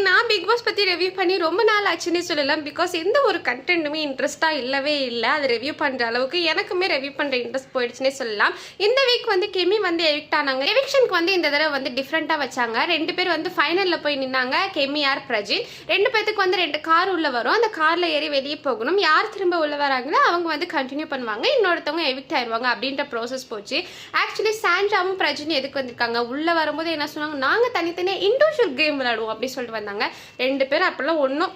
நான் big pass பற்றி review பண்ணி ரொம்ப நாள் ஆச்சுன்னே சொல்லலாம். பிகாஸ் எந்த ஒரு கண்டென்ட்டுமே இன்ட்ரெஸ்ட்டாக இல்லவே இல்லை. அது ரிவ்யூ பண்ணுற அளவுக்கு எனக்குமே ரிவ்யூ பண்ணுற இன்ட்ரெஸ்ட் போயிடுச்சுன்னே சொல்லலாம். இந்த வீக் வந்து கெமி வந்து எவிக்ட் ஆனாங்க. எவிக்ஷனுக்கு வந்து இந்த தடவை வந்து டிஃப்ரெண்ட்டாக வச்சாங்க. 2 பேர் வந்து ஃபைனலில் போய் நின்னாங்க. கெமி ஆர் பிரஜின் 2 பேத்துக்கு வந்து 2 கார் உள்ள வரும். அந்த காரில் ஏறி வெளியே போகணும். யார் திரும்ப உள்ள வராங்களோ அவங்க வந்து கண்டினியூ பண்ணுவாங்க. இன்னொருத்தவங்க எவிக்ட் ஆயிடுவாங்க அப்படின்ற ப்ராசஸ் போச்சு. ஆக்சுவலி சாண்ட்ராவும் பிரஜின் எதுக்கு வந்திருக்காங்க, உள்ளே வரும்போது என்ன சொன்னாங்க, நாங்கள் தனித்தனியாக இண்டிவிஜுவல் கேம் விளையாடுவோம் அப்படி சொல்லிட்டு வந்தாங்க. 2 பேரும் அப்பெல்லாம் ஒன்றும்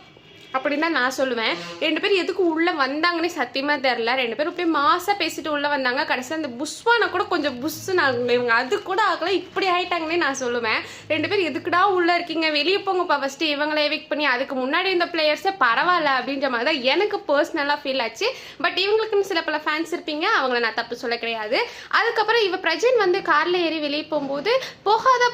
அப்படின்னு தான் நான் சொல்லுவேன். 2 பேர் எதுக்கு உள்ளே வந்தாங்கன்னே சத்தியமாக தெரில. 2 பேரும் அப்படியே மாசாக பேசிட்டு உள்ளே வந்தாங்க. கடைசியில் அந்த புஷ்வானை கூட கொஞ்சம் புஷ்ஷுன்னு ஆகுங்க. இவங்க அது கூட ஆகலாம், இப்படி ஆகிட்டாங்கன்னே நான் சொல்லுவேன். 2 பேர் எதுக்குடா உள்ளே இருக்கீங்க, வெளியே போங்கப்பா ஃபஸ்ட்டு, இவங்களை எவிக்ட் பண்ணி அதுக்கு முன்னாடி இந்த பிளேயர்ஸே பரவாயில்ல அப்படின்ற மாதிரி தான் எனக்கு பர்சனலாக ஃபீல் ஆச்சு. பட் இவங்களுக்குன்னு சில பல ஃபேன்ஸ் இருப்பீங்க, அவங்கள நான் தப்பு சொல்ல கிடையாது. அதுக்கப்புறம் இவ பிரஜின் வந்து காரில் ஏறி வெளியே போகும்போது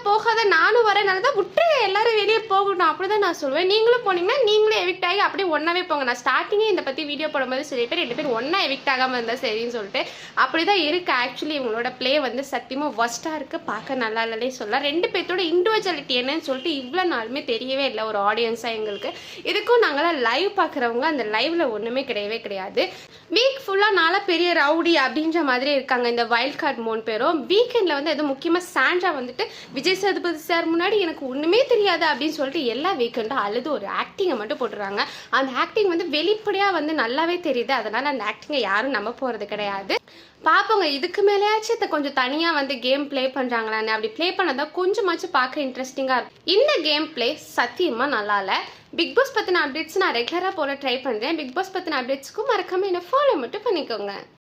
போகாத நானும் வரனால தான் விட்டு எல்லாரும் வெளியே போகணும் அப்படி தான் நான் சொல்லுவேன். நீங்களும் போனீங்கன்னா நீங்களும் எவிக்ட் ஆகி அப்படியே ஒன்னாவே போங்க. நான் ஸ்டார்டிங்கே இந்த பற்றி வீடியோ போடும்போது சில பேர் 2 பேர் ஒன்றா எவிக்ட் ஆகாமல் இருந்தால் சரின்னு சொல்லிட்டு அப்படி தான் இருக்குது. ஆக்சுவலி இவங்களோட ப்ளே வந்து சத்தியமாக ஒஸ்ட்டாக இருக்குது, பார்க்க நல்லா இல்லையே சொல்லலாம். 2 பேர்த்தோட இண்டிவிஜுவலிட்டி என்னன்னு சொல்லிட்டு இவ்வளோ நாளுமே தெரியவே இல்லை ஒரு ஆடியன்ஸாக எங்களுக்கு. இதுக்கும் நாங்களாம் லைவ் பார்க்குறவங்க அந்த லைவ்ல ஒன்றுமே கிடையவே கிடையாது. வீக் ஃபுல்லாக நாளாக பெரிய ரவுடி அப்படின்ற மாதிரி இருக்காங்க இந்த வைல்ட் கார்டு 3 பேரும். வீக்கெண்டில் வந்து எதுவும் முக்கியமாக சாண்ட்ரா வந்துட்டு விஜய் சேதுபதி சார் முன்னாடி எனக்கு ஒன்றுமே தெரியாது அப்படின்னு சொல்லிட்டு எல்லா வீக்கெண்டும் அழுது ஒரு ஆக்டிங்கை மட்டும் போட்டுறாங்க. அந்த ஆக்டிங் வந்து வெளிப்படையாக வந்து நல்லாவே தெரியுது. அதனால் அந்த ஆக்டிங்கை யாரும் நம்ப போகிறது கிடையாது. பார்ப்போங்க, இதுக்கு மேலேயாச்சும் இதை கொஞ்சம் தனியாக வந்து கேம் ப்ளே பண்ணுறாங்களான்னு. அப்படி ப்ளே பண்ணதான் கொஞ்சமாச்சும் பார்க்க இன்ட்ரெஸ்டிங்காக இருக்கும். இந்த கேம் ப்ளே சத்தியமாக நல்லா இல்லை. பிக் பாஸ் பற்றின அப்டேட்ஸ் நான் ரெகுலராக போல ட்ரை பண்ணுறேன். பிக் பாஸ் பற்றின அப்டேட்ஸ்க்கும் மறக்காமல் என்னை ஃபாலோ மட்டும் பண்ணிக்கோங்க.